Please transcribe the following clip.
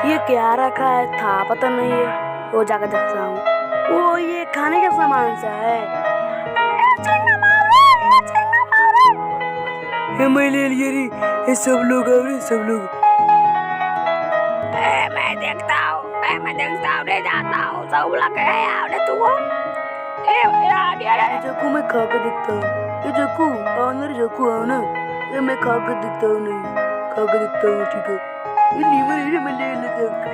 ये क्या रखा है था पता नहीं है, वो जाकर देखता हूँ। वो ये खाने का सामान सा है। ये मैं ले लिए रे, ये सब लोग आ रहे, सब लोग। मैं देखता हूँ, ले जाता हूँ, सब लोग है तू। ये जक्कू मैं खा के देखता हूँ। ये जक्कू आओ ना रे, जक्कू आओ ना। ये मैं खा के देखता हूँ, नहीं खा के देखता हूँ, ठीक है। ये लीवर है, मैं ले लेता हूँ।